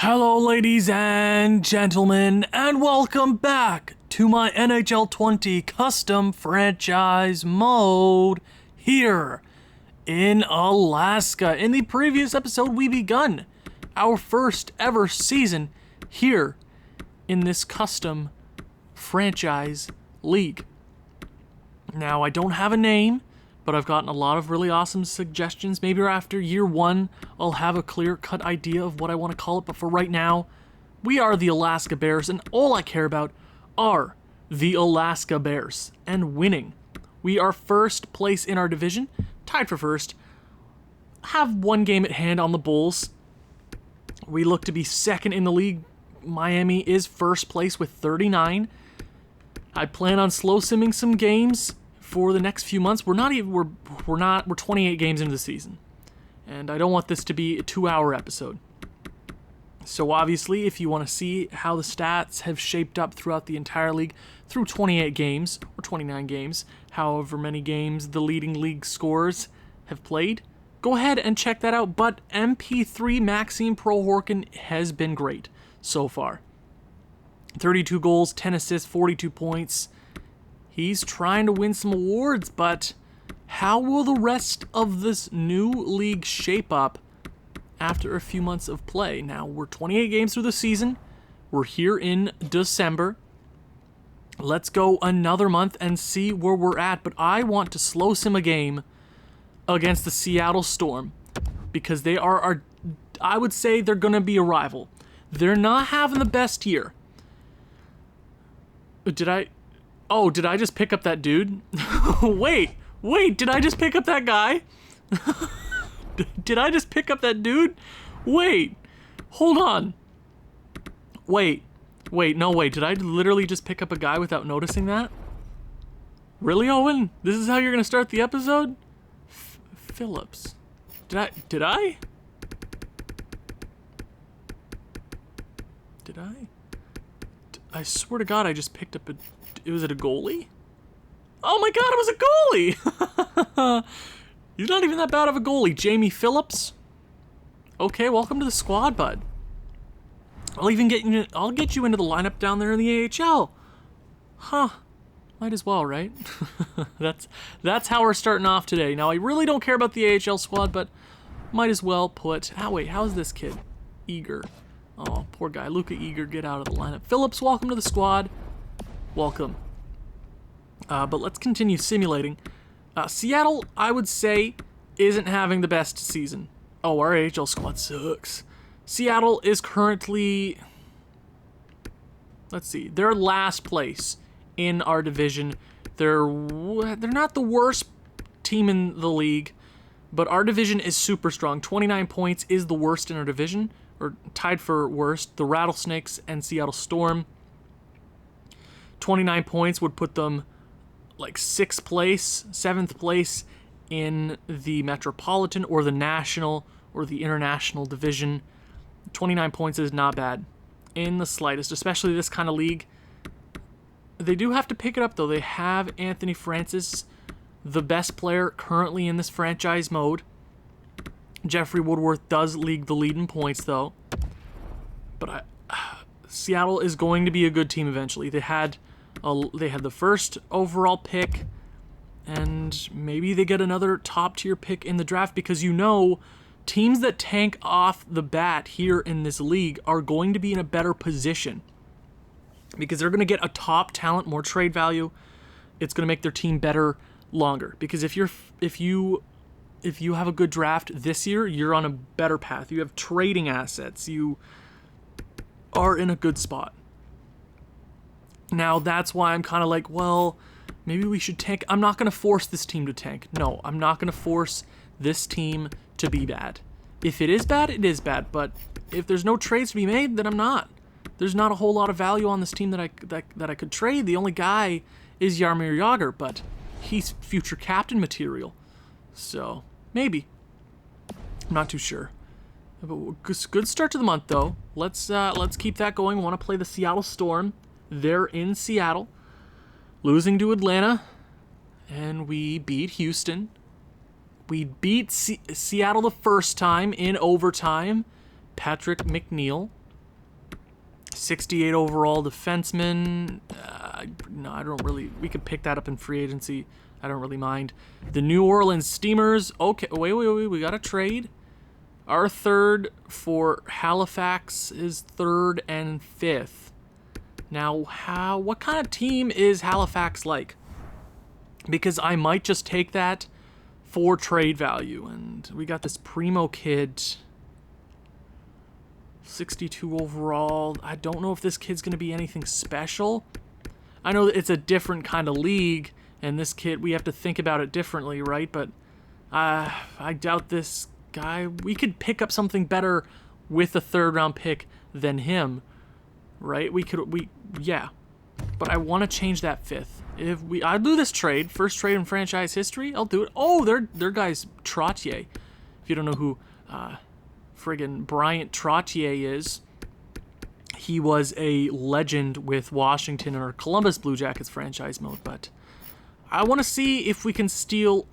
Hello, ladies and gentlemen, and welcome back to my NHL 20 custom franchise mode here in Alaska. In the previous episode, we begun our first ever season here in this custom franchise league. Now, I don't have a name, but I've gotten a lot of really awesome suggestions. Maybe after year one, I'll have a clear-cut idea of what I want to call it. But for right now, we are the Alaska Bears, and all I care about are the Alaska Bears and winning. We are first place in our division, tied for first. Have one game at hand on the Bulls. We look to be second in the league. Miami is first place with 39. I plan on slow simming some games for the next few months. We're 28 games into the season, and I don't want this to be a 2-hour episode. So obviously, if you want to see how the stats have shaped up throughout the entire league through 28 games or 29 games, however many games the leading league scorers have played, go ahead and check that out. But MP3 Maxime Prohorkin has been great so far. 32 goals, 10 assists, 42 points. He's trying to win some awards, but how will the rest of this new league shape up after a few months of play? Now, we're 28 games through the season. We're here in December. Let's go another month and see where we're at, but I want to slow sim a game against the Seattle Storm because they are I would say they're going to be a rival. They're not having the best year. Did I just pick up that dude? Wait, did I just pick up that guy? Did I just pick up that dude? Wait, hold on. Wait, did I literally just pick up a guy without noticing that? Really, Owen? This is how you're gonna start the episode? Phillips. Did I? I swear to God, I just picked up was it a goalie? Oh my God, it was a goalie! He's not even that bad of a goalie. Jamie Phillips. Okay, welcome to the squad, bud. I'll get you into the lineup down there in the AHL. Huh. Might as well, right? That's how we're starting off today. Now, I really don't care about the AHL squad, but might as well put... how's this kid? Eager. Oh, poor guy. Luca Eager, get out of the lineup. Phillips, welcome to the squad. Welcome. But let's continue simulating. Seattle, I would say, isn't having the best season. Oh, our AHL squad sucks. Seattle is currently... Let's see. They're last place in our division. They're not the worst team in the league, but our division is super strong. 29 points is the worst in our division, or tied for worst. The Rattlesnakes and Seattle Storm. 29 points would put them like 6th place, 7th place in the Metropolitan or the National or the International division. 29 points is not bad in the slightest, especially this kind of league. They do have to pick it up, though. They have Anthony Francis, the best player currently in this franchise mode. Jeffrey Woodworth does lead the lead in points, though. But Seattle is going to be a good team eventually. They had the first overall pick, and maybe they get another top-tier pick in the draft because teams that tank off the bat here in this league are going to be in a better position because they're going to get a top talent, more trade value. It's going to make their team better longer because if you have a good draft this year, you're on a better path. You have trading assets. You are in a good spot. Now, that's why I'm kind of like, well, maybe we should tank. I'm not going to force this team to tank. No, I'm not going to force this team to be bad. If it is bad, it is bad. But if there's no trades to be made, then I'm not. There's not a whole lot of value on this team that I could trade. The only guy is Jaromir Jagr, but he's future captain material. So, maybe. I'm not too sure. But good start to the month, though. Let's keep that going. We want to play the Seattle Storm. They're in Seattle, losing to Atlanta, and we beat Houston. We beat Seattle the first time in overtime. Patrick McNeil 68 overall defenseman. No, I don't really... We could pick that up in free agency. I don't really mind. The New Orleans Steamers. Okay, wait. We got a trade. Our third for Halifax is third and fifth. Now, what kind of team is Halifax like? Because I might just take that for trade value. And we got this Primo kid... 62 overall. I don't know if this kid's going to be anything special. I know that it's a different kind of league, and this kid, we have to think about it differently, right? But I doubt this guy. We could pick up something better with a third-round pick than him, right? Yeah. But I want to change that fifth. I'd do this trade, first trade in franchise history, I'll do it. Oh, their guy's Trottier. If you don't know who... friggin' Bryant Trottier is. He was a legend with Washington in our Columbus Blue Jackets franchise mode, but I want to see if we can steal...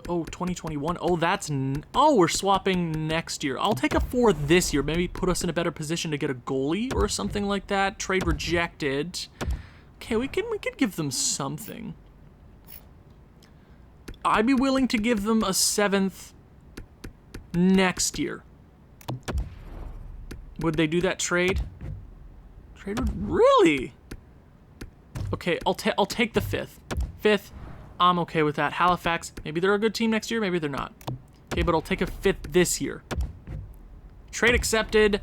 Oh, 2021. Oh, we're swapping next year. I'll take a 4 this year. Maybe put us in a better position to get a goalie or something like that. Trade rejected. Okay, we can give them something. I'd be willing to give them a 7th next year. Would they do that trade? Really? Okay, I'll take the 5th. 5th, I'm okay with that. Halifax, maybe they're a good team next year, maybe they're not. Okay, but I'll take a 5th this year. Trade accepted.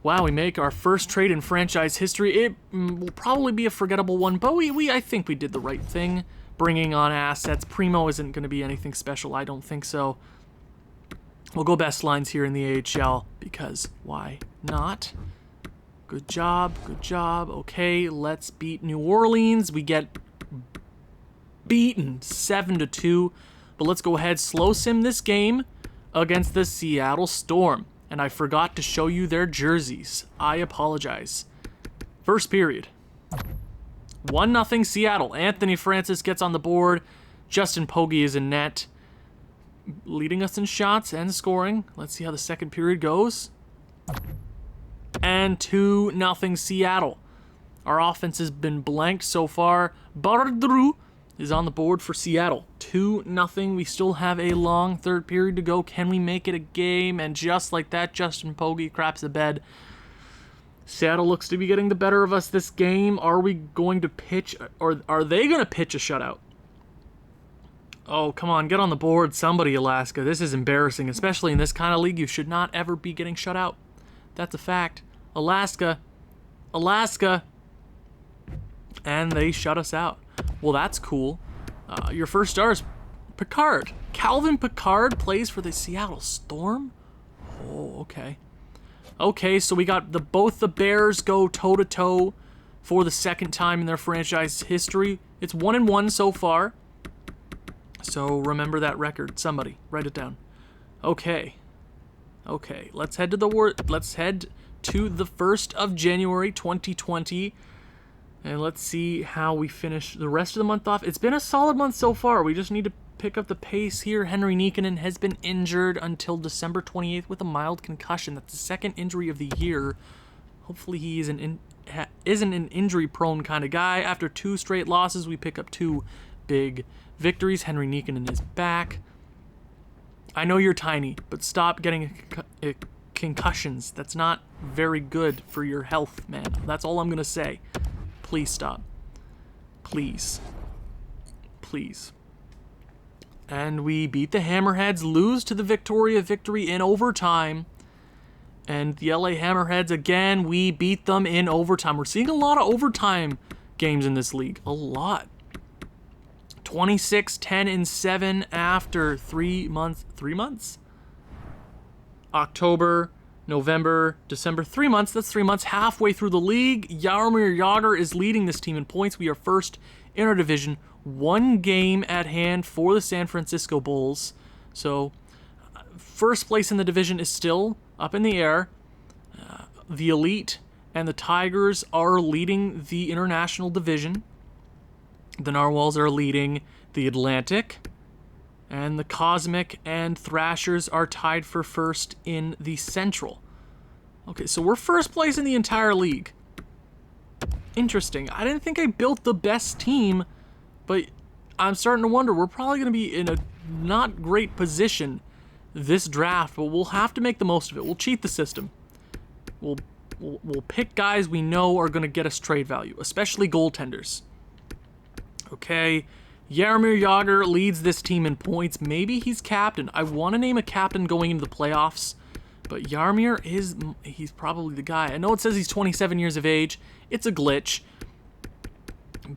Wow, we make our first trade in franchise history. It will probably be a forgettable one, but I think we did the right thing. Bringing on assets. Primo isn't going to be anything special, I don't think so. We'll go best lines here in the AHL, because why not? Good job. Okay, let's beat New Orleans. We get beaten 7-2, but let's go ahead, slow sim this game against the Seattle Storm. And I forgot to show you their jerseys. I apologize. First period. 1-0 Seattle. Anthony Francis gets on the board. Justin POGGE is in net, leading us in shots and scoring. Let's see how the second period goes. And 2-0 Seattle. Our offense has been blanked so far. Bardreau is on the board for Seattle. 2-0. We still have a long third period to go. Can we make it a game? And just like that, Justin POGGE craps the bed. Seattle looks to be getting the better of us this game. Are we going to pitch, or are they going to pitch a shutout? Oh, come on, get on the board, somebody, Alaska. This is embarrassing, especially in this kind of league. You should not ever be getting shut out. That's a fact. Alaska. And they shut us out. Well, that's cool. Your first star is Picard. Calvin Picard plays for the Seattle Storm? Oh, okay. Okay, so we got both the Bears go toe-to-toe for the second time in their franchise history. It's 1-1 so far. So remember that record. Somebody write it down. Okay. Let's head to the 1st of January 2020, and let's see how we finish the rest of the month off. It's been a solid month so far. We just need to pick up the pace here. Henry Niikanen has been injured until December 28th with a mild concussion. That's the second injury of the year. Hopefully he isn't an injury-prone kind of guy. After 2 straight losses, we pick up 2 big victories. Henry Niikanen is back. I know you're tiny, but stop getting concussions. That's not very good for your health, man. That's all I'm going to say. Please stop. Please. And we beat the Hammerheads, lose to the Victoria Victory in overtime. And the LA Hammerheads, again, we beat them in overtime. We're seeing a lot of overtime games in this league. A lot. 26-10-7 after 3 months. 3 months? October, November, December. 3 months. That's 3 months. Halfway through the league. Jaromir Jagr is leading this team in points. We are first in our division. 1 game at hand for the San Francisco Bulls. So, first place in the division is still up in the air. The Elite and the Tigers are leading the International Division. The Narwhals are leading the Atlantic. And the Cosmic and Thrashers are tied for first in the Central. Okay, so we're first place in the entire league. Interesting. I didn't think I built the best team, but I'm starting to wonder. We're probably going to be in a not great position this draft, but we'll have to make the most of it. We'll cheat the system. We'll pick guys we know are going to get us trade value, especially goaltenders. Okay, Jaromir Jagr leads this team in points. Maybe he's captain. I want to name a captain going into the playoffs, but Jaromir he's probably the guy. I know it says he's 27 years of age. It's a glitch,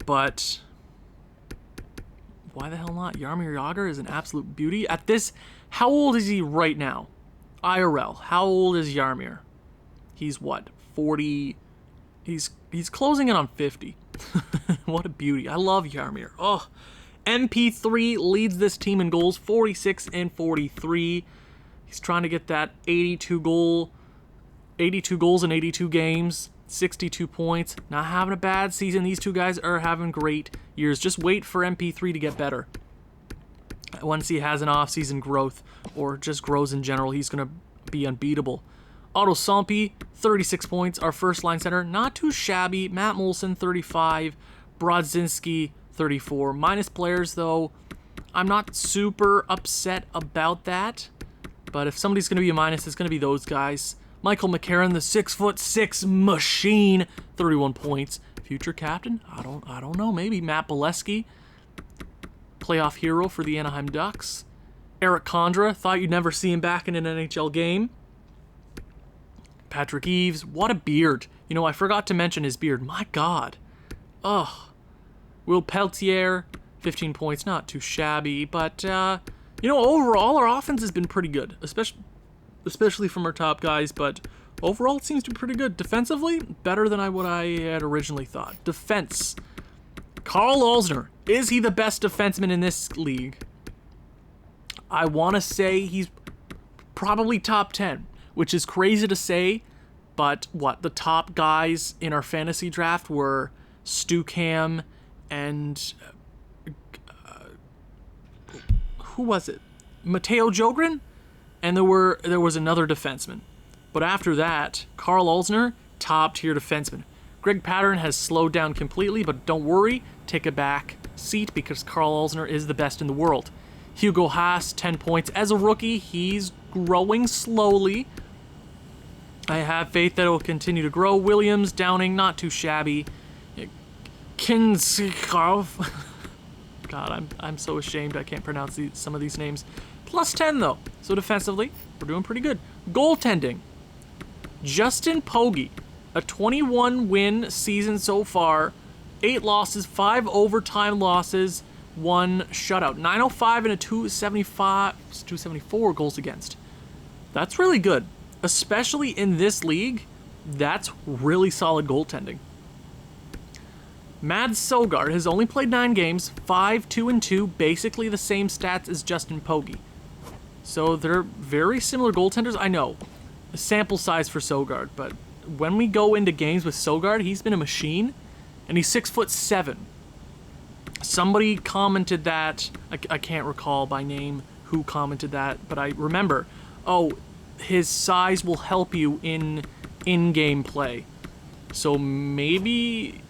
but why the hell not? Jaromir Jagr is an absolute beauty. At this, how old is he right now? IRL, how old is Jaromir? He's what, 40? He's closing in on 50. What a beauty. I love Jaromir. Oh, MP3 leads this team in goals, 46 and 43. He's trying to get that 82 goals in 82 games, 62 points. Not having a bad season. These two guys are having great years. Just wait for MP3 to get better. Once he has an off-season growth or just grows in general, he's going to be unbeatable. Otto Sampi, 36 points, our first-line center. Not too shabby. Matt Molson, 35. Brodzinski, 34. Minus players, though. I'm not super upset about that. But if somebody's going to be a minus, it's going to be those guys. Michael McCarron, the 6'6" machine, 31 points. Future captain? I don't know. Maybe Matt Bolesky, playoff hero for the Anaheim Ducks. Eric Condra, thought you'd never see him back in an NHL game. Patrick Eaves, what a beard. You know, I forgot to mention his beard. My God. Ugh. Will Peltier, 15 points. Not too shabby, but, you know, overall, our offense has been pretty good, especially from our top guys, but overall, it seems to be pretty good. Defensively, better than what I had originally thought. Defense. Carl Alsner. Is he the best defenseman in this league? I want to say he's probably top 10, which is crazy to say, but the top guys in our fantasy draft were Stu Cam and who was it? Matteo Jogren? And there was another defenseman. But after that, Carl Alsner, top tier defenseman. Greg Pattern has slowed down completely, but don't worry, take a back seat because Carl Alsner is the best in the world. Hugo Haas, 10 points. As a rookie, he's growing slowly. I have faith that it will continue to grow. Williams, Downing, not too shabby. Kinzikov. God, I'm so ashamed I can't pronounce some of these names. Plus 10, though. So defensively, we're doing pretty good. Goaltending. Justin Pogge, a 21-win season so far. 8 losses, 5 overtime losses, 1 shutout. 905 and a 274 goals against. That's really good. Especially in this league, that's really solid goaltending. Mads Sogard has only played 9 games, 5-2-2, basically the same stats as Justin Pogge. So they're very similar goaltenders. I know, a sample size for Sogard, but when we go into games with Sogard, he's been a machine, and he's 6'7". Somebody commented that, I can't recall by name who commented that, but I remember, his size will help you in in-game play. So maybe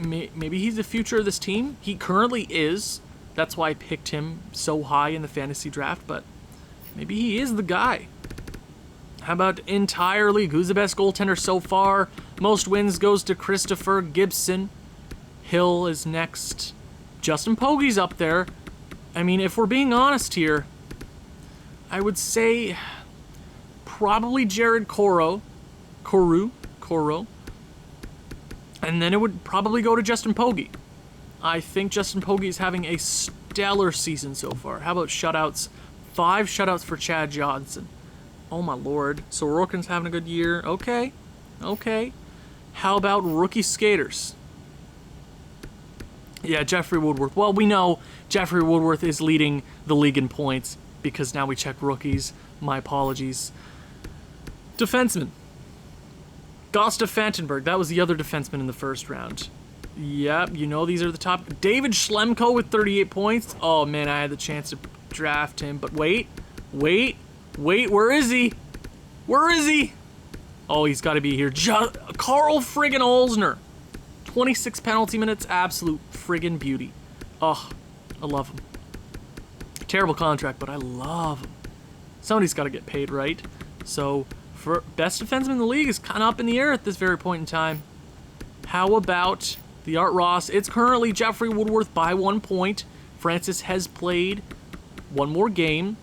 he's the future of this team. He currently is. That's why I picked him so high in the fantasy draft, but maybe he is the guy. How about entire league? Who's the best goaltender so far? Most wins goes to Christopher Gibson. Hill is next. Justin Pogge's up there. I mean, if we're being honest here, I would say probably Jared Coro. And then it would probably go to Justin Pogge. I think Justin Pogge is having a stellar season so far. How about shutouts? 5 shutouts for Chad Johnson. Oh my lord. So Rorken's having a good year. Okay. How about rookie skaters? Yeah, Jeffrey Woodworth. Well, we know Jeffrey Woodworth is leading the league in points because now we check rookies. My apologies. Defenseman. Gosta Fantenberg. That was the other defenseman in the first round. Yep, you know these are the top. David Schlemko with 38 points. Oh man, I had the chance to draft him, but wait, where is he? Oh, he's got to be here. Carl friggin' Olsner. 26 penalty minutes, absolute friggin' beauty. Oh, I love him. Terrible contract, but I love him. Somebody's got to get paid, right? So, for best defenseman in the league is kind of up in the air at this very point in time. How about the Art Ross? It's currently Jeffrey Woodworth by 1 point. Francis has played one more game,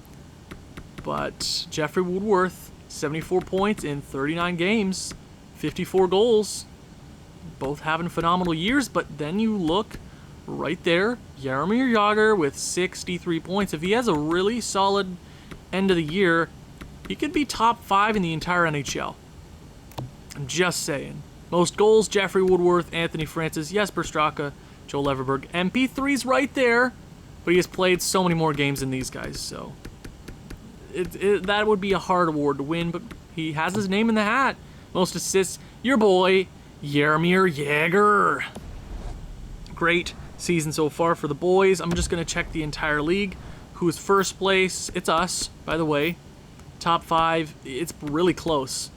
but Jeffrey Woodworth, 74 points in 39 games, 54 goals. Both having phenomenal years, but then you look right there, Jaromir Jagr with 63 points. If he has a really solid end of the year, he could be top 5 in the entire NHL. I'm just saying. Most goals, Jeffrey Woodworth, Anthony Francis, Jesper Straka, Joel Everberg. MP3's right there, but he has played so many more games than these guys, so that would be a hard award to win, but he has his name in the hat. Most assists, your boy, Jaromir Jagr. Great season so far for the boys. I'm just going to check the entire league. Who's first place? It's us, by the way. Top 5, it's really close.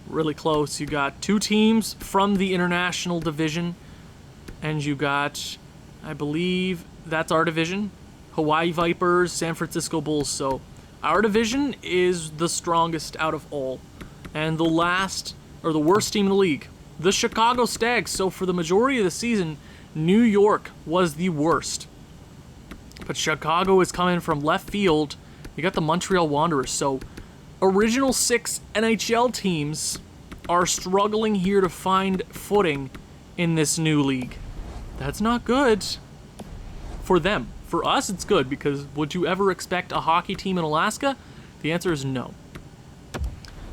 Really close. You got 2 teams from the international division, and you got, I believe, that's our division. Hawaii Vipers, San Francisco Bulls. So our division is the strongest out of all. And the last, or the worst team in the league, the Chicago Stags. So for the majority of the season, New York was the worst. But Chicago is coming from left field. You got the Montreal Wanderers. So original 6 NHL teams are struggling here to find footing in this new league. That's not good for them. For us, it's good, because would you ever expect a hockey team in Alaska? The answer is no.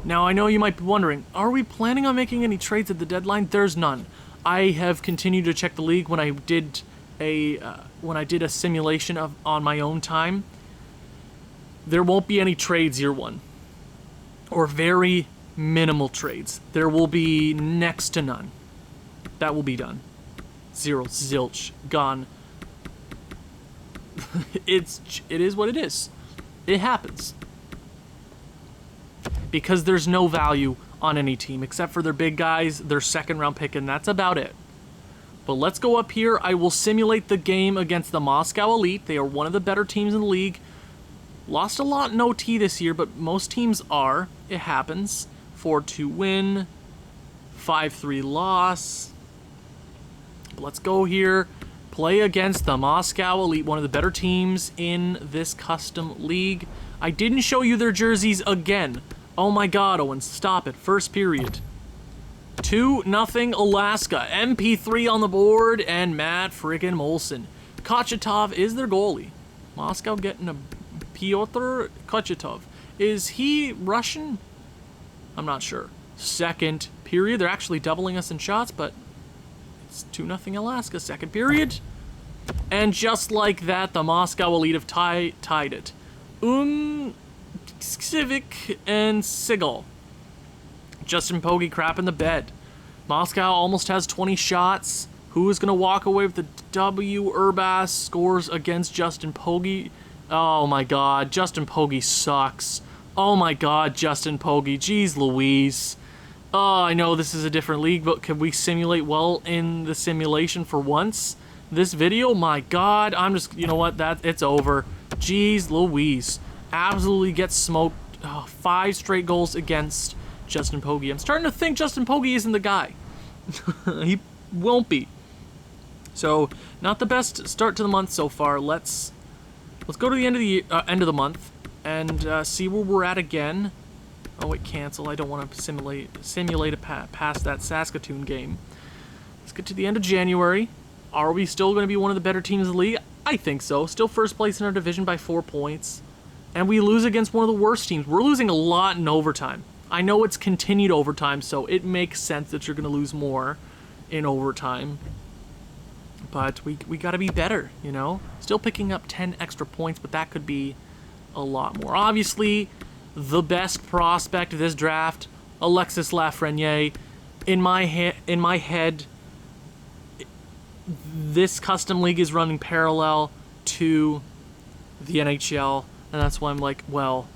Now, I know you might be wondering, are we planning on making any trades at the deadline? There's none. I have continued to check the league when I did a simulation on my own time. There won't be any trades year one, or very minimal trades. There will be next to none. That will be done. Zero, zilch, gone. It is what it is. It happens. Because there's no value on any team except for their big guys, their second round pick, and that's about it. But let's go up here. I will simulate the game against the Moscow Elite. They are one of the better teams in the league. Lost a lot in OT this year, but most teams are. It happens. 4-2 win, 5-3 loss. But let's go here. Play against the Moscow Elite, one of the better teams in this custom league. I didn't show you their jerseys again. Oh my god, Owen, stop it. First period. 2-0 Alaska. MP3 on the board, and Matt friggin' Molson. Kochetov is their goalie. Moscow getting a Pyotr Kochetov. Is he Russian? I'm not sure. Second period. They're actually doubling us in shots, but it's 2-0 Alaska. Second period. And just like that, the Moscow Elite have tied it. Civic and Sigal. Justin Pogge crap in the bed. Moscow almost has 20 shots. Who is going to walk away with the W? Urbas scores against Justin Pogge. Oh my god, Justin Pogge sucks. Oh my god, Justin Pogge. Jeez Louise. Oh, I know this is a different league, but can we simulate well in the simulation for once? This video, my god, I'm just, you know what, it's over. Jeez Louise. Absolutely gets smoked. 5 straight goals against Justin Pogge. I'm starting to think Justin Pogge isn't the guy. He won't be. So, not the best start to the month so far. Let's go to the end of the month and see where we're at again. Oh wait, cancel. I don't want to simulate a past that Saskatoon game. Let's get to the end of January. Are we still going to be one of the better teams in the league? I think so. Still first place in our division by 4 points. And we lose against one of the worst teams. We're losing a lot in overtime. I know it's continued overtime, so it makes sense that you're going to lose more in overtime. But we got to be better, you know? Still picking up 10 extra points, but that could be a lot more. Obviously, the best prospect of this draft, Alexis Lafreniere. In my head, this custom league is running parallel to the NHL, and that's why I'm like, well,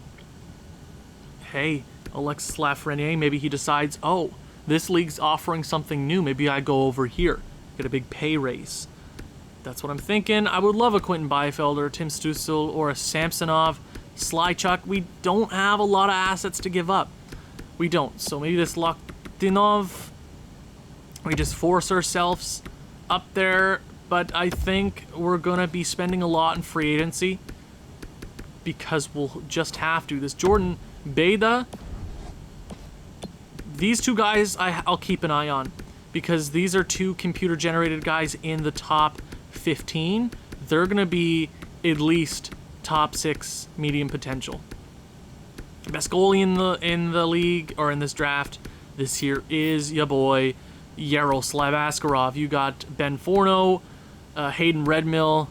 hey, Alexis Lafreniere, maybe he decides, oh, this league's offering something new. Maybe I go over here, get a big pay raise. That's what I'm thinking. I would love a Quentin Byfield or a Tim Stützle or a Samsonov, Slychuk. We don't have a lot of assets to give up. We don't. So maybe this Lokdinov, we just force ourselves up there. But I think we're going to be spending a lot in free agency because we'll just have to. This Jordan Beda, these two guys I'll keep an eye on because these are two computer-generated guys in the top 15. They're going to be at least top 6 medium potential. Best goalie in the league or in this draft this year is your boy Yaroslav Askarov. You got Ben Forno, Hayden Redmill,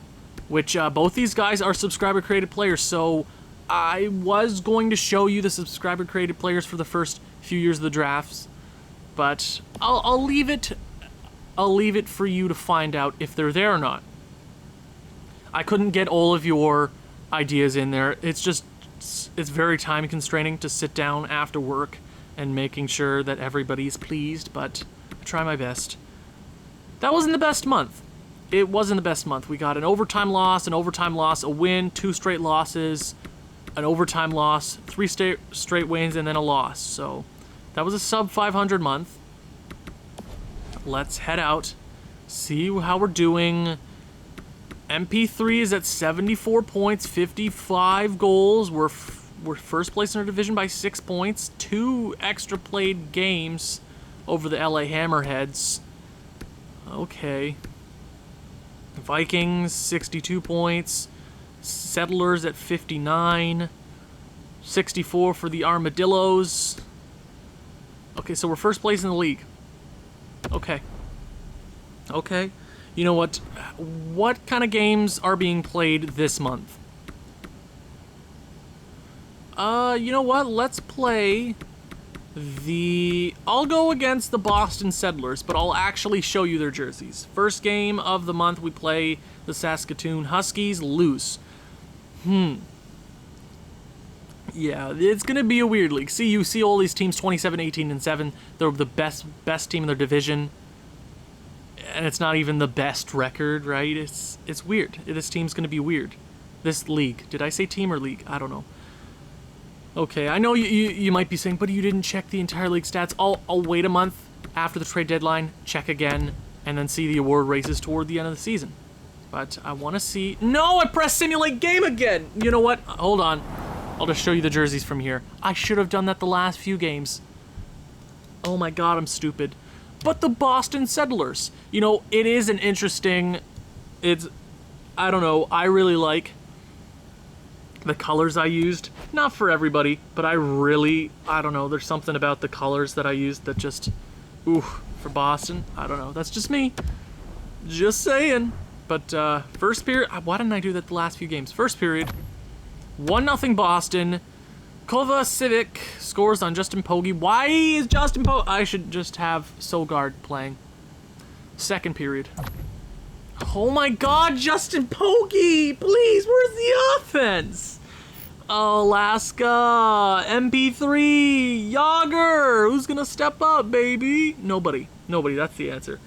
which both these guys are subscriber-created players. So I was going to show you the subscriber-created players for the first few years of the drafts, but I'll leave it. I'll leave it for you to find out if they're there or not. I couldn't get all of your ideas in there. It's very time constraining to sit down after work and making sure that everybody's pleased, but I try my best. That wasn't the best month. It wasn't the best month. We got an overtime loss, a win, 2 straight losses, an overtime loss, 3 straight wins, and then a loss. So that was a sub 500 month. Let's head out, see how we're doing. MP3 is at 74 points, 55 goals. We're first place in our division by 6 points. 2 extra played games over the LA Hammerheads. Okay. Vikings, 62 points. Settlers at 59. 64 for the Armadillos. Okay, so we're first place in the league. Okay. Okay. You know what? What kind of games are being played this month? You know what? Let's play I'll go against the Boston Settlers, but I'll actually show you their jerseys. First game of the month, we play the Saskatoon Huskies. Lose. Yeah, it's gonna be a weird league. You see all these teams 27, 18, and 7. They're the best team in their division. And it's not even the best record, right? It's weird. This team's gonna be weird. This league. Did I say team or league? I don't know. Okay, I know you might be saying, but you didn't check the entire league stats. I'll wait a month after the trade deadline, check again, and then see the award races toward the end of the season. But I want to see... No, I pressed simulate game again! You know what? Hold on. I'll just show you the jerseys from here. I should have done that the last few games. Oh my god, I'm stupid. But the Boston Settlers. You know, it is an interesting... I don't know, I really like the colors I used. Not for everybody, but I don't know, there's something about the colors that I used that just, for Boston, I don't know, that's just me. Just saying. But first period, why didn't I do that the last few games? First period, 1-0 Boston. Kova Civic scores on Justin Pogge. Why is Justin Pogge? I should just have Sogard playing. Second period. Oh my god, Justin Pogge! Please, where's the offense? Alaska, MP3, Yager! Who's gonna step up, baby? Nobody, that's the answer.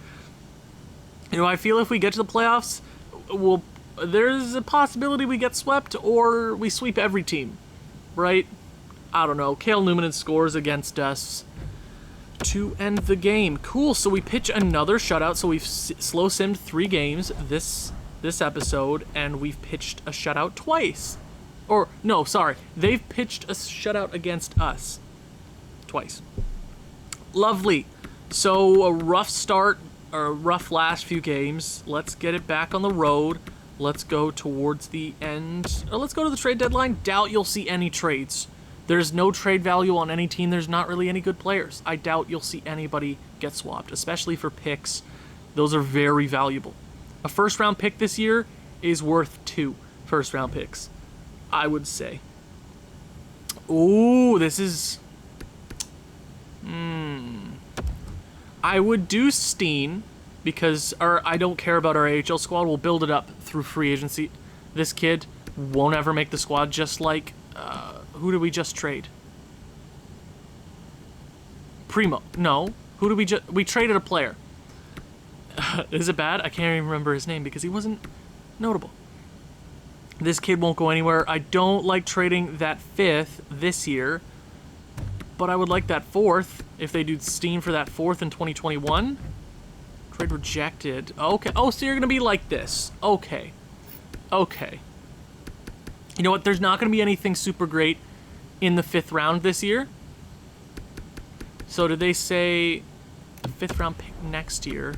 You know, I feel if we get to the playoffs, there's a possibility we get swept or we sweep every team, right? I don't know. Cale Newman scores against us to end the game. Cool, so we pitch another shutout. So we've slow simmed 3 games this episode, and we've pitched a shutout twice. Or, no, sorry. They've pitched a shutout against us twice. Lovely. So a rough start, or a rough last few games. Let's get it back on the road. Let's go towards the end. Or let's go to the trade deadline. Doubt you'll see any trades. There's no trade value on any team. There's not really any good players. I doubt you'll see anybody get swapped, especially for picks. Those are very valuable. A first-round pick this year is worth 2 first-round picks, I would say. Ooh, this is... I would do Steen, because I don't care about our AHL squad. We'll build it up through free agency. This kid won't ever make the squad, just like... who did we just trade? Primo. No. Who did we traded a player. Is it bad? I can't even remember his name because he wasn't notable. This kid won't go anywhere. I don't like trading that 5th this year, but I would like that 4th if they do Steam for that 4th in 2021. Trade rejected. Okay. Oh, so you're going to be like this. Okay. Okay. You know what? There's not going to be anything super great in the 5th round this year. So did they say a 5th round pick next year?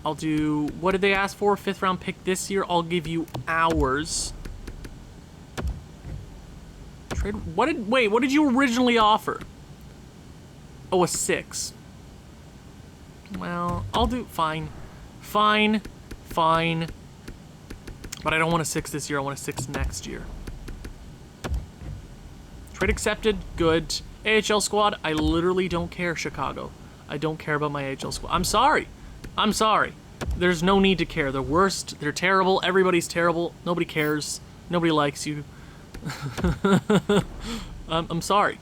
I'll do, what did they ask for? 5th round pick this year? I'll give you ours. Trade, wait, what did you originally offer? Oh, a 6. Well, I'll do, fine. Fine. Fine. But I don't want a 6 this year, I want a 6 next year. Trade accepted, good. AHL squad, I literally don't care, Chicago. I don't care about my AHL squad. I'm sorry. I'm sorry. There's no need to care. They're worst. They're terrible. Everybody's terrible. Nobody cares. Nobody likes you. I'm sorry.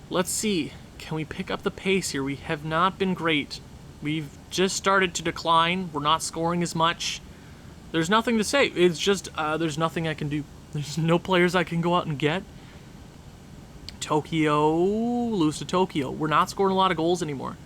Let's see. Can we pick up the pace here? We have not been great. We've just started to decline. We're not scoring as much. There's nothing to say. It's just, there's nothing I can do. There's no players I can go out and get. Tokyo, lose to Tokyo. We're not scoring a lot of goals anymore.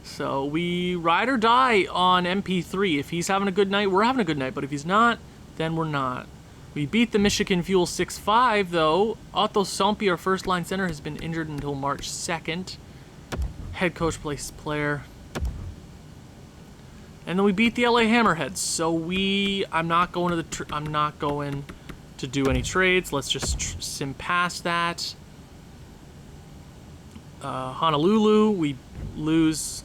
So we ride or die on MP3. If he's having a good night, we're having a good night. But if he's not, then we're not. We beat the Michigan Fuel 6-5, though. Otto Sompi, our first-line center, has been injured until March 2nd. Head coach plays player. And then we beat the LA Hammerheads. So I'm not going to I'm not going to do any trades. Let's just sim past that. Honolulu, we lose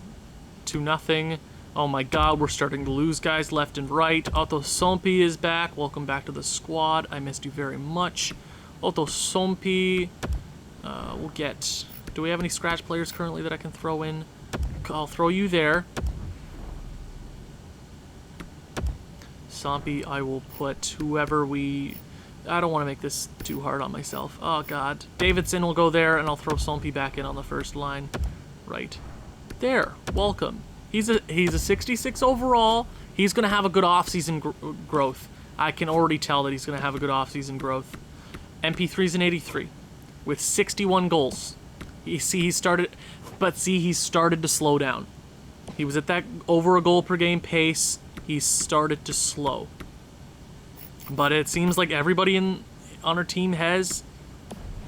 2-0. Oh my god, we're starting to lose guys left and right. Otto Sompi is back. Welcome back to the squad. I missed you very much. Otto Sompi. We'll get... Do we have any scratch players currently that I can throw in? I'll throw you there. Sompi, I will put whoever we... I don't want to make this too hard on myself. Oh, God. Davidson will go there, and I'll throw Sompi back in on the first line. Right. There. Welcome. He's a 66 overall. He's going to have a good off-season growth. I can already tell that he's going to have a good off-season growth. MP3's an 83 with 61 goals. He started to slow down. He was at that over a goal per game pace. He started to slow. But it seems like everybody on our team has.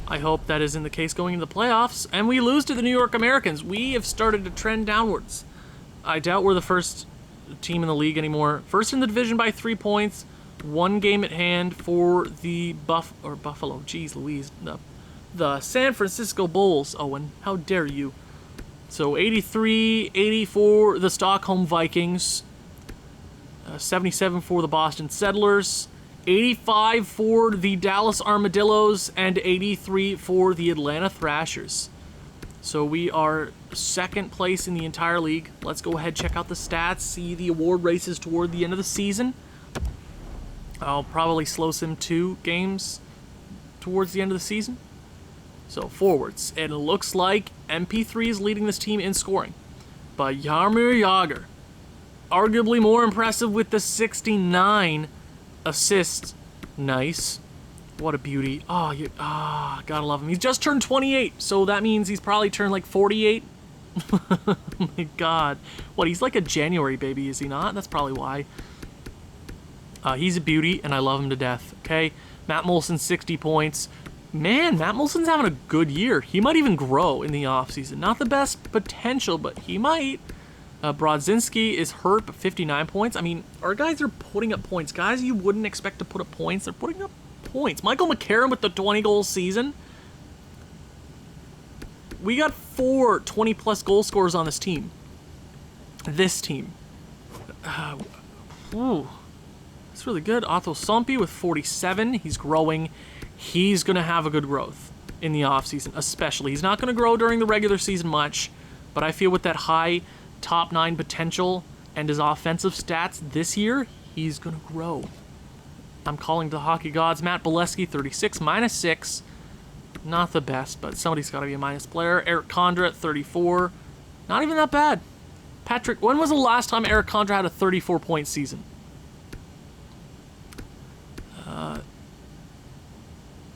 I hope that isn't the case going into the playoffs. And we lose to the New York Americans. We have started to trend downwards. I doubt we're the first team in the league anymore. First in the division by 3 points. 1 game at hand for the Buffalo. Jeez Louise. The San Francisco Bulls, Owen. How dare you. So 83, 84, the Stockholm Vikings. 77 for the Boston Settlers. 85 for the Dallas Armadillos, and 83 for the Atlanta Thrashers. So we are second place in the entire league. Let's go ahead, check out the stats, see the award races toward the end of the season. I'll probably slow sim 2 games towards the end of the season. So forwards, and it looks like MP3 is leading this team in scoring. But Jaromir Jagr, arguably more impressive with the 69 assists. Nice. What a beauty. Oh, gotta love him. He's just turned 28, so that means he's probably turned like 48. Oh my god. What, he's like a January baby, is he not? That's probably why. He's a beauty, and I love him to death, okay? Matt Molson, 60 points. Man, Matt Molson's having a good year. He might even grow in the offseason. Not the best potential, but he might. Brodzinski is hurt, but 59 points. I mean, our guys are putting up points. Guys you wouldn't expect to put up points, they're putting up points. Michael McCarron with the 20-goal season. We got 4 20-plus goal scorers on this team. This team. It's really good. Otto Sompi with 47. He's growing. He's going to have a good growth in the offseason, especially. He's not going to grow during the regular season much, but I feel with that high top 9 potential and his offensive stats this year, he's going to grow. I'm calling the hockey gods. Matt Bolesky, 36, -6. Not the best, but somebody's got to be a minus player. Eric Condra at 34. Not even that bad. Patrick, when was the last time Eric Condra had a 34-point season?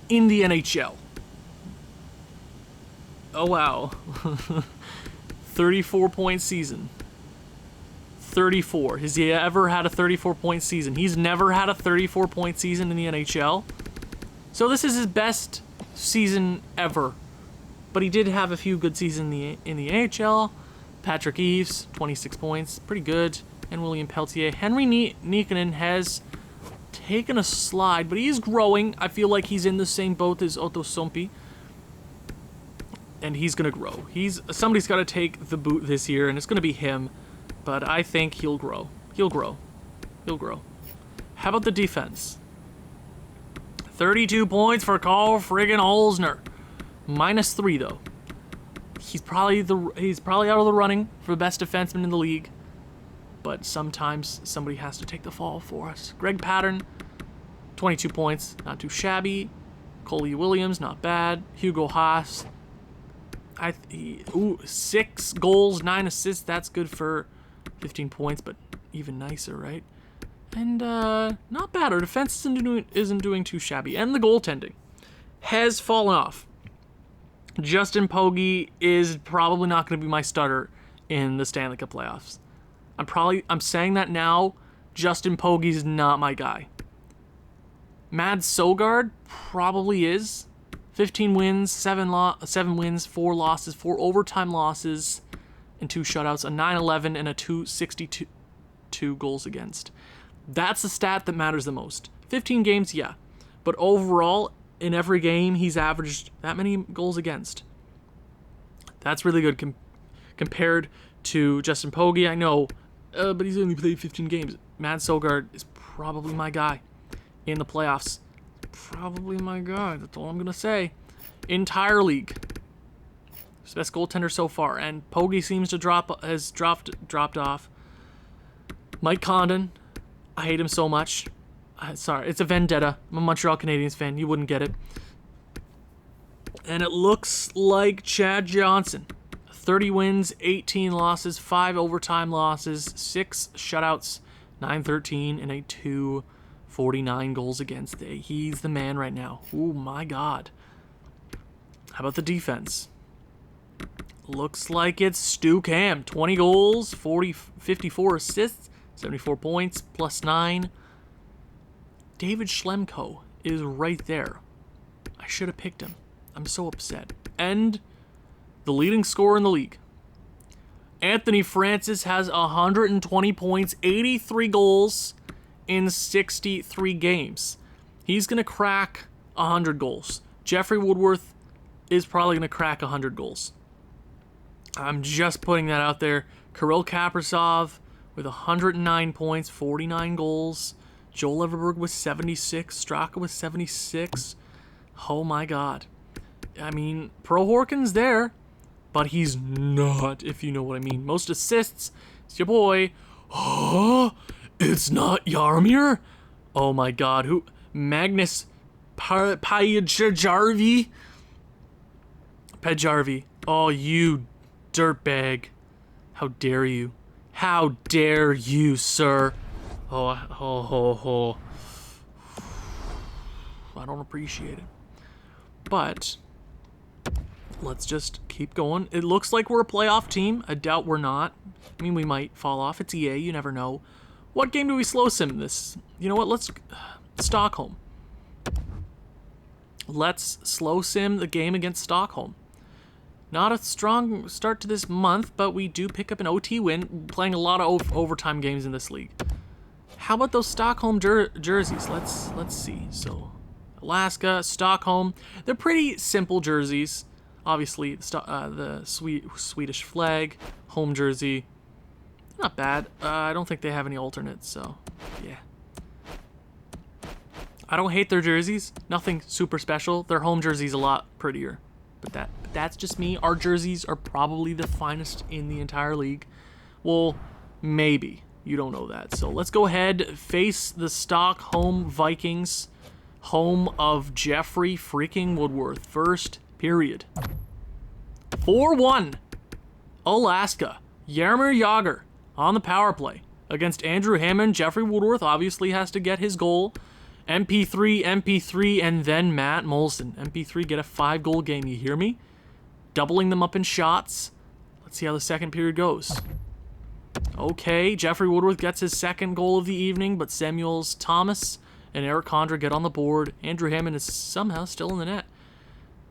In the NHL. Oh, wow. 34-point season. 34. Has he ever had a 34-point season? He's never had a 34-point season in the NHL. So this is his best season ever. But he did have a few good seasons in the AHL. Patrick Eves, 26 points. Pretty good. And William Peltier. Henry Nikkanen has taken a slide, but he is growing. I feel like he's in the same boat as Otto Sompi. And he's going to grow. Somebody's got to take the boot this year, and it's going to be him. But I think he'll grow. He'll grow. He'll grow. How about the defense? 32 points for Carl friggin' Olsner. -3 though. He's probably out of the running for the best defenseman in the league. But sometimes somebody has to take the fall for us. Greg Pattern, 22 points, not too shabby. Coley Williams, not bad. Hugo Haas, 6 goals, 9 assists. That's good for 15 points, but even nicer, right? And not bad. Our defense isn't doing too shabby. And the goaltending has fallen off. Justin POGGE is probably not going to be my starter in the Stanley Cup playoffs. I'm saying that now. Justin POGGE is not my guy. Mads Søgaard probably is. 15 wins, 7 wins, 4 losses, 4 overtime losses, and 2 shutouts, a 9-11 and a 262 goals against. That's the stat that matters the most. 15 games, yeah. But overall, in every game, he's averaged that many goals against. That's really good compared to Justin POGGE. I know, but he's only played 15 games. Mads Søgaard is probably my guy in the playoffs. Probably my guy. That's all I'm going to say. Entire league. His best goaltender so far. And POGGE seems to has dropped off. Mike Condon. I hate him so much. Sorry, it's a vendetta. I'm a Montreal Canadiens fan. You wouldn't get it. And it looks like Chad Johnson. 30 wins, 18 losses, 5 overtime losses, 6 shutouts, 9-13, and a 249 goals against. He's the man right now. Oh my God. How about the defense? Looks like it's Stu Cam. 20 goals, 54 assists, 74 points, +9. David Schlemko is right there. I should have picked him. I'm so upset. And the leading scorer in the league. Anthony Francis has 120 points, 83 goals in 63 games. He's going to crack 100 goals. Jeffrey Woodworth is probably going to crack 100 goals. I'm just putting that out there. Kirill Kaprizov with 109 points, 49 goals. Joel Everberg with 76. Straka with 76. Oh my God. I mean, Pro Horkin's there, but he's not, if you know what I mean. Most assists, it's your boy. Oh, it's not Yarmir. Oh my God, who? Magnus Pajarvi. Oh, you dirtbag. How dare you? How dare you, sir? Oh. I don't appreciate it. But let's just keep going. It looks like we're a playoff team. I doubt we're not. I mean, we might fall off. It's EA. You never know. What game do we slow sim this? You know what? Let's... Stockholm. Let's slow sim the game against Stockholm. Not a strong start to this month, but we do pick up an OT win, playing a lot of overtime games in this league. How about those Stockholm jerseys? Let's see. So, Alaska, Stockholm. They're pretty simple jerseys. Obviously, the Swedish flag, home jersey. Not bad. I don't think they have any alternates, so yeah. I don't hate their jerseys. Nothing super special. Their home jersey's a lot prettier. But that's just me. Our jerseys are probably the finest in the entire league. Well, maybe. You don't know that. So let's go ahead, face the Stockholm Vikings. home of Jeffrey freaking Woodworth. First period. 4-1. Alaska. Jaromir Jagr on the power play against Andrew Hammond. Jeffrey Woodworth obviously has to get his goal. MP3, and then Matt Molson. MP3 get a 5-goal game, you hear me? Doubling them up in shots. Let's see how the second period goes. Okay, Jeffrey Woodworth gets his second goal of the evening, but Samuels Thomas and Eric Condra get on the board. Andrew Hammond is somehow still in the net.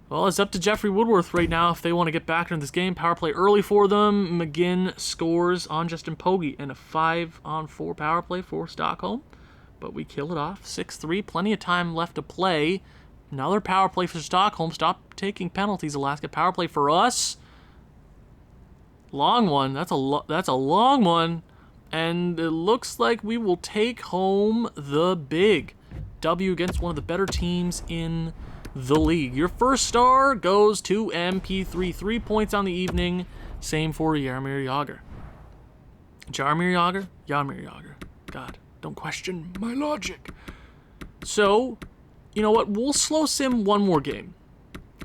Well, it's up to Jeffrey Woodworth right now if they want to get back into this game. Power play early for them. McGinn scores on Justin POGGE and a 5-on-4 power play for Stockholm. But we kill it off. 6-3. Plenty of time left to play. Another power play for Stockholm. Stop taking penalties, Alaska. Power play for us. Long one. That's a long one. And it looks like we will take home the big W against one of the better teams in the league. Your first star goes to MP3. 3 points on the evening. Same for Jaromir Jagr. Jaromir Jagr. God, don't question my logic. So, you know what? We'll slow sim one more game.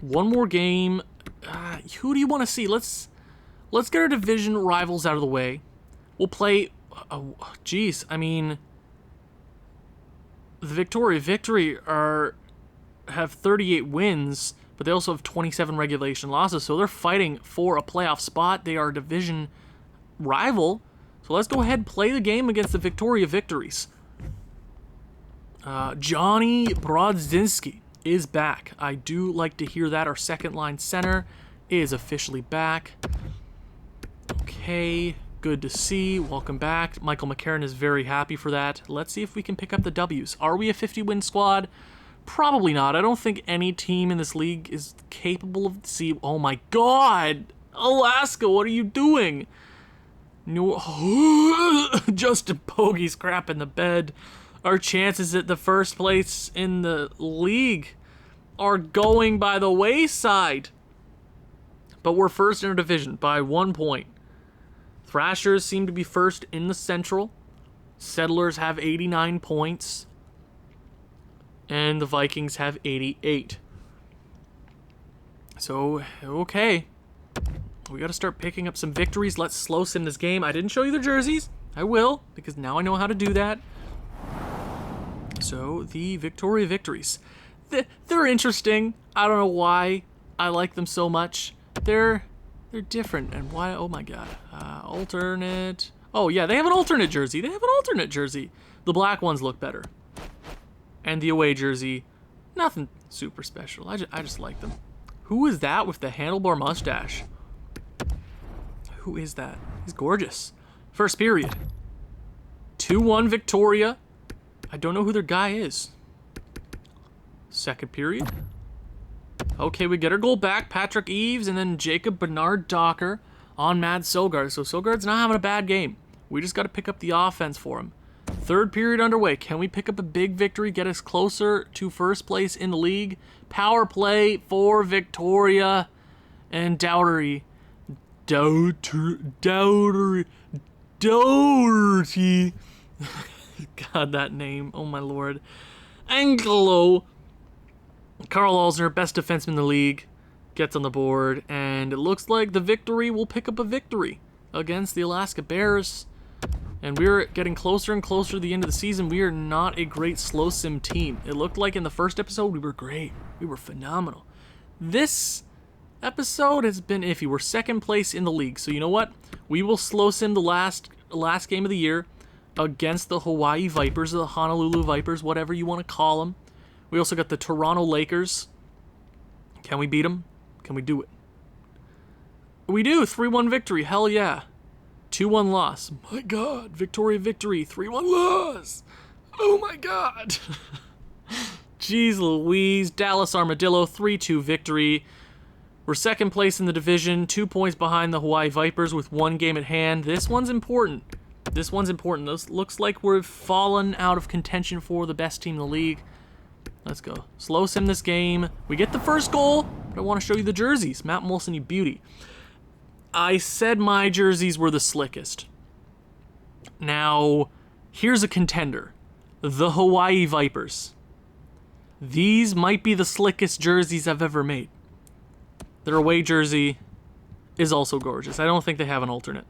One more game. Who do you want to see? Let's get our division rivals out of the way. We'll play. The Victory have 38 wins, but they also have 27 regulation losses, so they're fighting for a playoff spot. They are a division rival, so let's go ahead and play the game against the Victoria Victories. Johnny Brodzinski is back. I do like to hear that. Our second line center is officially back. Okay, good to see. Welcome back. Michael McCarron is very happy for that. Let's see if we can pick up the W's. Are we a 50-win squad? Probably not. I don't think any team in this league is capable of... Oh my god! Alaska, what are you doing? No, Justin Pogge's crap in the bed. Our chances at the first place in the league are going by the wayside. But we're first in our division by 1 point. Thrashers seem to be first in the Central. Settlers have 89 points. And the Vikings have 88. So, okay. We got to start picking up some victories. Let's slow sim this game. I didn't show you the jerseys. I will, because now I know how to do that. So, the Victoria Victories. They're interesting. I don't know why I like them so much. They're different. And why? Oh my god. Alternate. Oh yeah, they have an alternate jersey. The black ones look better. And the away jersey, nothing super special. I just like them. Who is that with the handlebar mustache? Who is that? He's gorgeous. First period. 2-1 Victoria. I don't know who their guy is. Second period. Okay, we get our goal back. Patrick Eves and then Jacob Bernard Docker on Mad Sogard. So Sogard's not having a bad game. We just got to pick up the offense for him. Third period underway. Can we pick up a big victory, get us closer to first place in the league? Power play for Victoria and Dougherty. Dougherty. God, that name. Oh, my Lord. Angelo. Carl Alsner, best defenseman in the league, gets on the board. And it looks like the Victory will pick up a victory against the Alaska Bears. And we're getting closer and closer to the end of the season. We are not a great slow sim team. It looked like in the first episode we were great. We were phenomenal. This episode has been iffy. We're second place in the league. So you know what? We will slow sim the last game of the year against the Hawaii Vipers, or the Honolulu Vipers, whatever you want to call them. We also got the Toronto Lakers. Can we beat them? Can we do it? We do. 3-1 victory. Hell yeah. 2-1 loss. My God. Victoria victory. 3-1 loss. Oh my God. Jeez Louise. Dallas Armadillo. 3-2 victory. We're second place in the division. 2 points behind the Hawaii Vipers with 1 game at hand. This one's important. This looks like we've fallen out of contention for the best team in the league. Let's go. Slow sim this game. We get the first goal, but I want to show you the jerseys. Matt Molson, you beauty. I said my jerseys were the slickest. Now, here's a contender. The Hawaii Vipers. These might be the slickest jerseys I've ever made. Their away jersey is also gorgeous. I don't think they have an alternate.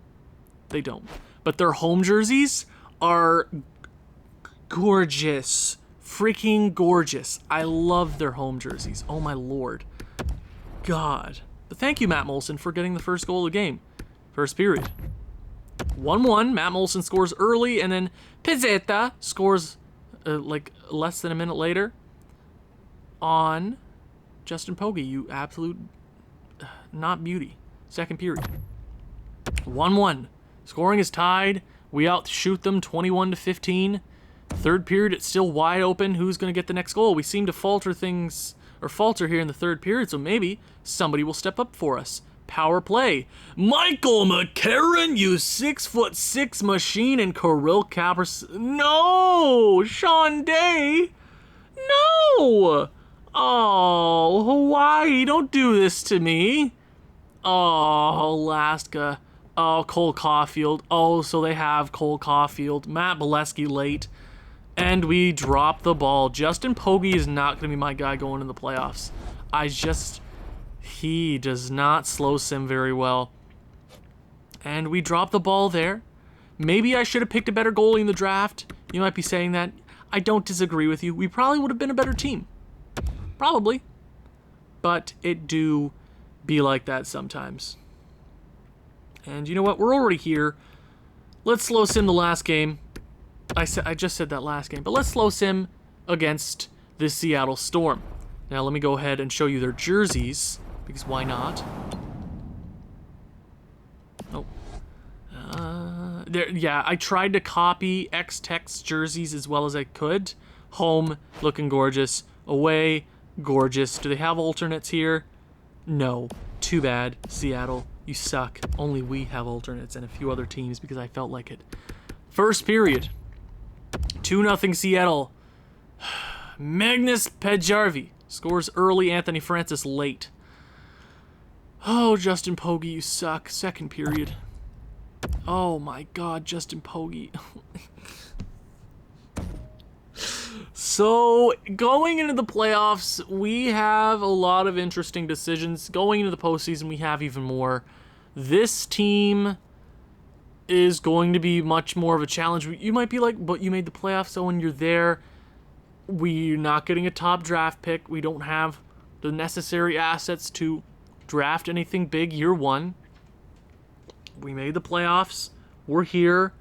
They don't. But their home jerseys are gorgeous. Freaking gorgeous. I love their home jerseys. Oh my lord. God. But thank you, Matt Molson, for getting the first goal of the game. First period. 1-1. Matt Molson scores early, and then Pizzetta scores like less than a minute later on Justin POGGE. You absolute not beauty. Second period. 1-1. Scoring is tied. We outshoot them 21-15. Third period, it's still wide open. Who's going to get the next goal? We seem to falter here in the third period, so maybe somebody will step up for us. Power play. Michael McCarron, you 6'6" machine, and Kirill Kapers. No! Sean Day! No! Oh, Hawaii, don't do this to me. Oh, Alaska. Oh, Cole Caulfield. Oh, so they have Cole Caulfield. Matt Bolesky late. And we drop the ball. Justin POGGE is not going to be my guy going in the playoffs. He does not slow sim very well. And we drop the ball there. Maybe I should have picked a better goalie in the draft. You might be saying that. I don't disagree with you. We probably would have been a better team. Probably. But it do be like that sometimes. And you know what? We're already here. Let's slow sim the last game. I just said that last game, but let's slow sim against the Seattle Storm. Now let me go ahead and show you their jerseys, because why not? Oh. Yeah, I tried to copy X-Tex jerseys as well as I could. Home, looking gorgeous. Away, gorgeous. Do they have alternates here? No. Too bad, Seattle. You suck. Only we have alternates and a few other teams because I felt like it. First period. 2-0 Seattle. Magnus Pajärvi scores early. Anthony Francis late. Oh, Justin POGGE, you suck. Second period. Oh my god, Justin POGGE. So, going into the playoffs, we have a lot of interesting decisions. Going into the postseason, we have even more. This team is going to be much more of a challenge. You might be like, but you made the playoffs, so when you're there, we're not getting a top draft pick. We don't have the necessary assets to draft anything big year one. We made the playoffs. We're here.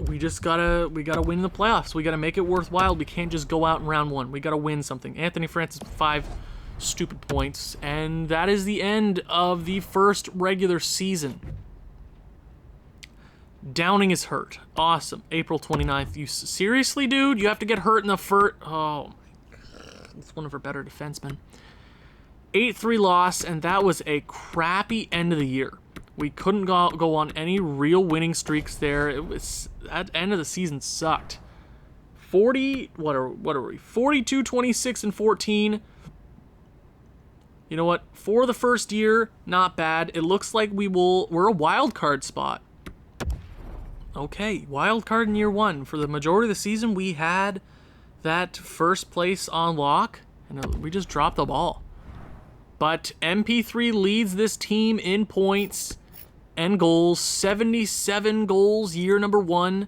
We gotta win the playoffs. We gotta make it worthwhile. We can't just go out in round one. We gotta win something. Anthony Francis, 5 stupid points. And that is the end of the first regular season. Downing is hurt. Awesome. April 29th. You seriously, dude? You have to get hurt in the first... Oh, my God. It's one of our better defensemen. 8-3 loss, and that was a crappy end of the year. We couldn't go on any real winning streaks there. It was... That end of the season sucked. 40... What are we? 42, 26, and 14. You know what? For the first year, not bad. It looks like we're a wild card spot. Okay, wild card in year one. For the majority of the season, we had that first place on lock, and we just dropped the ball. But MP3 leads this team in points and goals. 77 goals, year number one.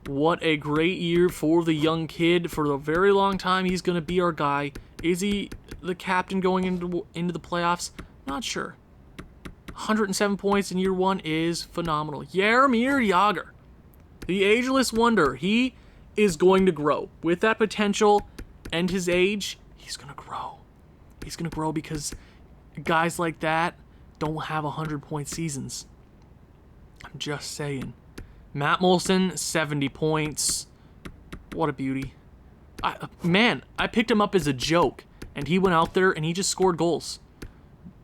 What a great year for the young kid. For a very long time, he's going to be our guy. Is he the captain going into the playoffs? Not sure. 107 points in year one is phenomenal. Jaromir Jagr, the ageless wonder. He is going to grow. With that potential and his age, he's going to grow. He's going to grow because guys like that don't have 100-point seasons. I'm just saying. Matt Molson, 70 points. What a beauty. I picked him up as a joke, and he went out there and he just scored goals.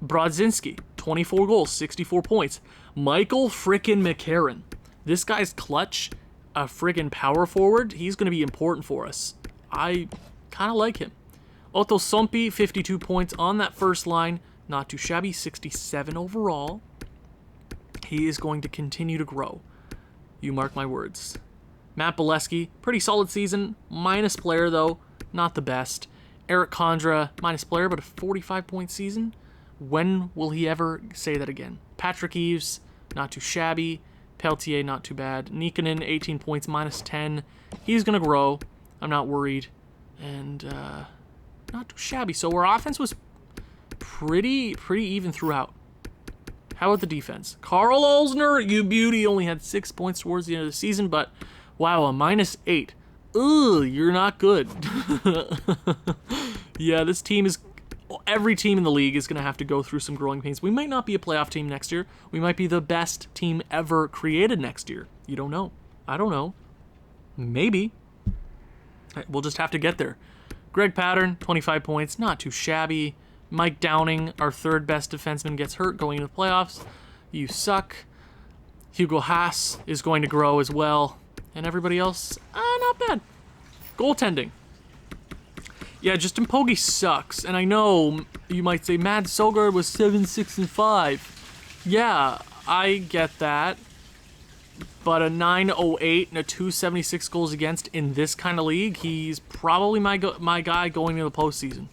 Brodzinski, 24 goals, 64 points. Michael frickin' McCarron. This guy's clutch, a friggin' power forward. He's going to be important for us. I kind of like him. Otto Sompi, 52 points on that first line. Not too shabby, 67 overall. He is going to continue to grow. You mark my words. Matt Bolesky, pretty solid season. Minus player, though. not the best. Eric Condra, minus player, but a 45-point season. When will he ever say that again? Patrick Eves, not too shabby. Peltier, not too bad. Nikkanen, 18 points, minus 10. He's going to grow. I'm not worried. And not too shabby. So our offense was pretty even throughout. How about the defense? Carl Olsner, you beauty, only had 6 points towards the end of the season, but wow, a minus 8. Ugh, you're not good. Yeah, this team is... Every team in the league is going to have to go through some growing pains. We might not be a playoff team next year. We might be the best team ever created next year. You don't know. I don't know. Maybe. We'll just have to get there. Greg Pattern, 25 points. Not too shabby. Mike Downing, our third best defenseman, gets hurt going into the playoffs. You suck. Hugo Haas is going to grow as well. And everybody else, not bad. Goaltending. Yeah, Justin POGGE sucks. And I know you might say Mads Sogard was 7-6-5. Yeah, I get that. But a 908 and a 276 goals against in this kind of league, he's probably my guy going into the postseason.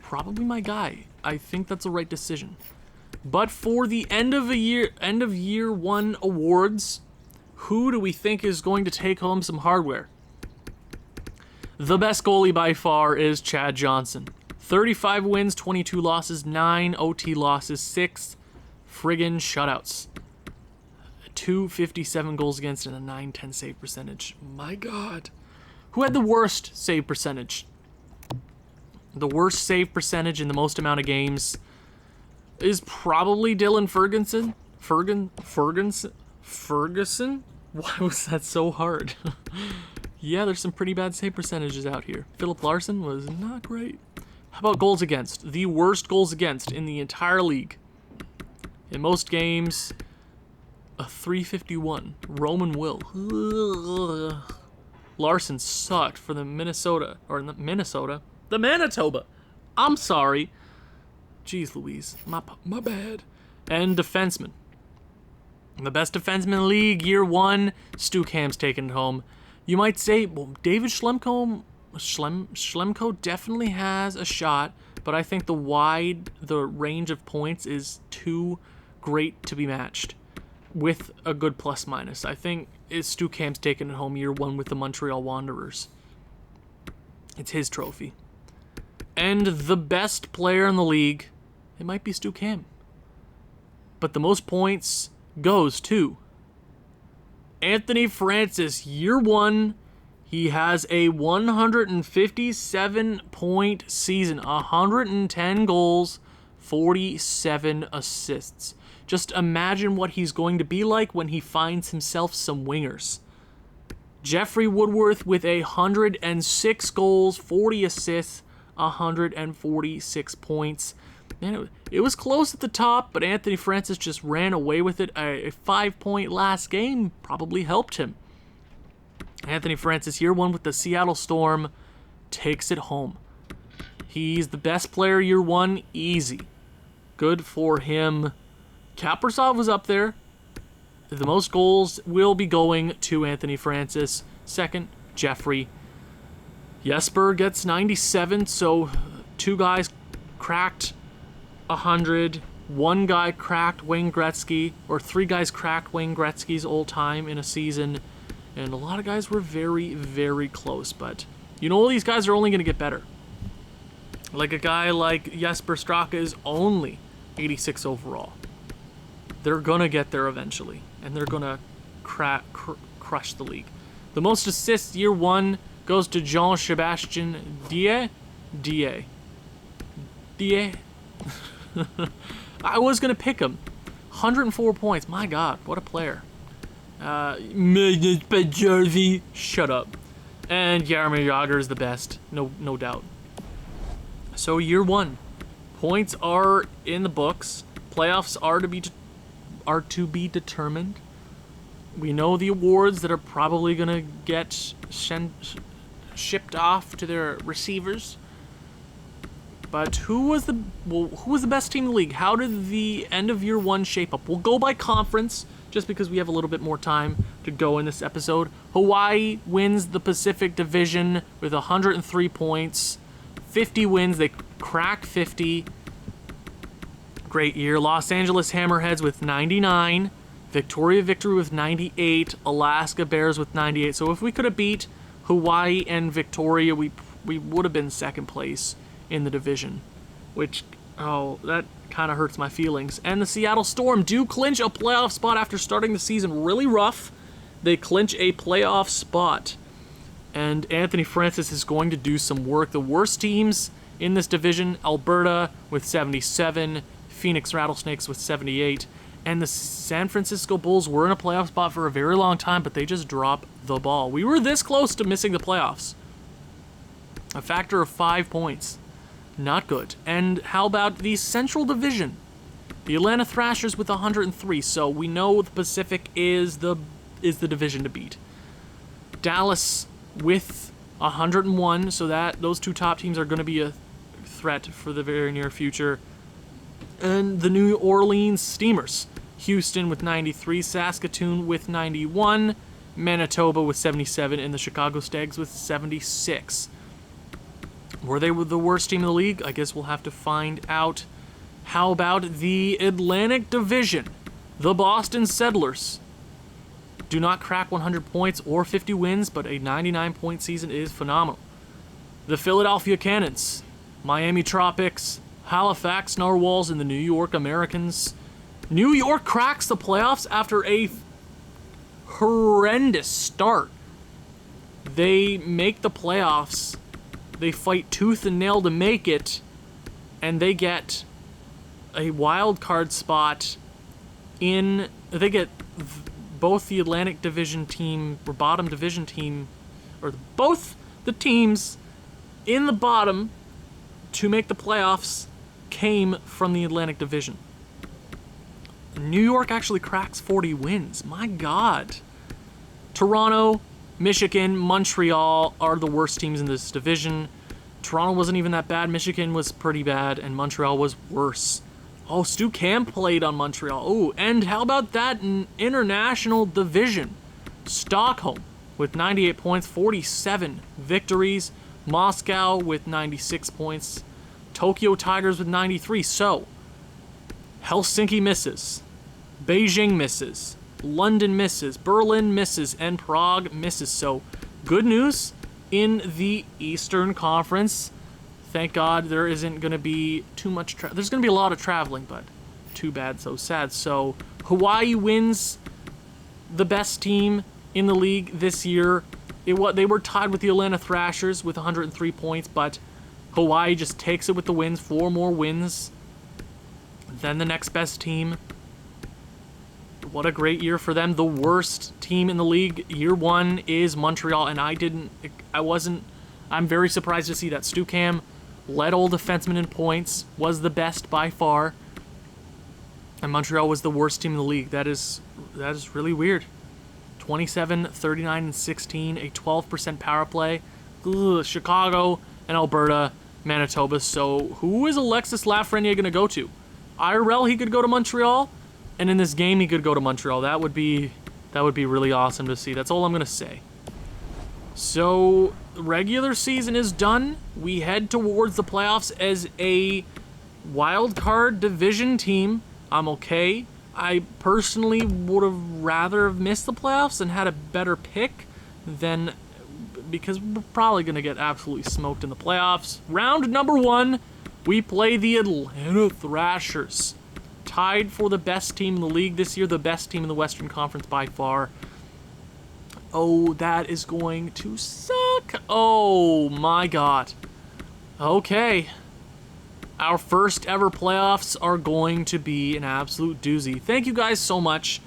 Probably my guy. I think that's the right decision. But for the end of year one awards, who do we think is going to take home some hardware? The best goalie by far is Chad Johnson. 35 wins, 22 losses, 9 OT losses, 6 friggin' shutouts. 257 goals against and a 910 save percentage. My God. Who had the worst save percentage? The worst save percentage in the most amount of games is probably Dylan Ferguson. Ferguson? Why was that so hard? Yeah, there's some pretty bad save percentages out here. Philip Larson was not great. How about goals against? The worst goals against in the entire league. In most games, a 351. Roman Will. Larson sucked for the Manitoba. I'm sorry. Jeez Louise. My bad. And defenseman. The best defenseman in the league, year one, Stu Cam's taking it home. You might say, well, David Schlemko definitely has a shot, but I think the range of points is too great to be matched with a good plus minus. I think Stu Cam's taking it home year one with the Montreal Wanderers. It's his trophy. And the best player in the league, it might be Stu Cam. But the most points goes to Anthony Francis, year one. He has a 157-point season, 110 goals, 47 assists. Just imagine what he's going to be like when he finds himself some wingers. Jeffrey Woodworth with 106 goals, 40 assists, 146 points. Man, it was close at the top, but Anthony Francis just ran away with it. A 5-point last game probably helped him. Anthony Francis, year one with the Seattle Storm, takes it home. He's the best player year one, easy. Good for him. Kaprizov was up there. The most goals will be going to Anthony Francis. Second, Jeffrey. Jesper gets 97, so 2 guys cracked 100. 1 guy cracked Wayne Gretzky, or 3 guys cracked Wayne Gretzky's old time in a season. And a lot of guys were very, very close. But you know, these guys are only going to get better. Like a guy like Jesper Straka is only 86 overall. They're going to get there eventually. And they're going to crush the league. The most assists year one goes to Jean-Sebastien Dea. I was going to pick him. 104 points. My God, what a player. Shut up. And Jaromir Jagr is the best. No doubt. So year one. Points are in the books. Playoffs are to be determined. We know the awards that are probably going to get shipped off to their receivers. But who was the best team in the league? How did the end of year one shape up? We'll go by conference, just because we have a little bit more time. to go in this episode. Hawaii wins the Pacific Division with 103 points. 50 wins. They crack 50. Great year. Los Angeles Hammerheads with 99. Victoria Victory with 98. Alaska Bears with 98. So if we could have beat Hawaii and Victoria, we would have been second place in the division. Which, oh, that kind of hurts my feelings. And the Seattle Storm do clinch a playoff spot after starting the season really rough. They clinch a playoff spot. And Anthony Francis is going to do some work. The worst teams in this division, Alberta with 77, Phoenix Rattlesnakes with 78, and the San Francisco Bulls were in a playoff spot for a very long time, but they just dropped the ball. We were this close to missing the playoffs. A factor of 5 points. Not good. And how about the Central Division? The Atlanta Thrashers with 103, so we know the Pacific is the division to beat. Dallas with 101, so that those two top teams are going to be a threat for the very near future. And the New Orleans Steamers, Houston with 93, Saskatoon with 91, Manitoba with 77, and the Chicago Stags with 76. Were they the worst team in the league? I guess we'll have to find out. How about the Atlantic Division? The Boston Settlers do not crack 100 points or 50 wins, but a 99-point season is phenomenal. The Philadelphia Cannons, Miami Tropics, Halifax Narwhals, and the New York Americans. New York cracks the playoffs after a horrendous start. They make the playoffs. They fight tooth and nail to make it, and they get a wild card spot in. They get both the Atlantic Division team or bottom division team, or both the teams in the bottom to make the playoffs came from the Atlantic Division. New York actually cracks 40 wins. My God. Toronto, Michigan, Montreal are the worst teams in this division. Toronto wasn't even that bad. Michigan was pretty bad, and Montreal was worse. Oh, Stu Cam played on Montreal. Oh, and how about that international division? Stockholm with 98 points, 47 victories. Moscow with 96 points. Tokyo Tigers with 93. So, Helsinki misses. Beijing misses. London misses. Berlin misses. And Prague misses. So, good news in the Eastern Conference. Thank God there isn't going to be too much there's going to be a lot of traveling, but too bad, so sad. So, Hawaii wins the best team in the league this year. They were tied with the Atlanta Thrashers with 103 points, but Hawaii just takes it with the wins. 4 more wins than the next best team. What a great year for them. The worst team in the league, year 1, is Montreal, and I'm very surprised to see that. Stu Cam led all defensemen in points, was the best by far, and Montreal was the worst team in the league. That is really weird. 27, 39, and 16, a 12% power play. Ugh, Chicago and Alberta, Manitoba. So who is Alexis Lafreniere going to go to? IRL, he could go to Montreal, and in this game he could go to Montreal. That would be really awesome to see. That's all I'm going to say. So, regular season is done. We head towards the playoffs as a wild card division team. I'm okay. I personally would have rather have missed the playoffs and had a better pick than, because we're probably going to get absolutely smoked in the playoffs. Round number 1, we play the Atlanta Thrashers. Tied for the best team in the league this year, the best team in the Western Conference by far. Oh, that is going to suck. Oh, my God. Okay. Our first ever playoffs are going to be an absolute doozy. Thank you guys so much.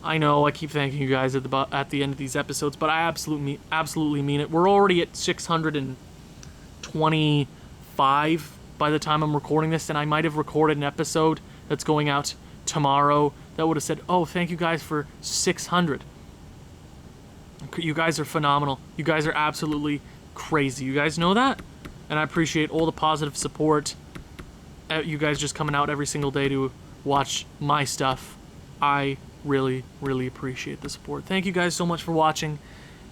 I know I keep thanking you guys at the end of these episodes, but I absolutely mean it. We're already at 625 by the time I'm recording this, and I might have recorded an episode that's going out tomorrow that would have said, oh, thank you guys for 600. You guys are phenomenal. You guys are absolutely crazy. You guys know that? And I appreciate all the positive support. You guys just coming out every single day to watch my stuff. I really, really appreciate the support. Thank you guys so much for watching.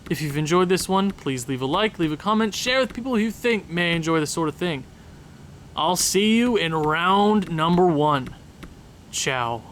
If you've enjoyed this one, please leave a like, leave a comment, share with people who you think may enjoy this sort of thing. I'll see you in round number 1. Ciao.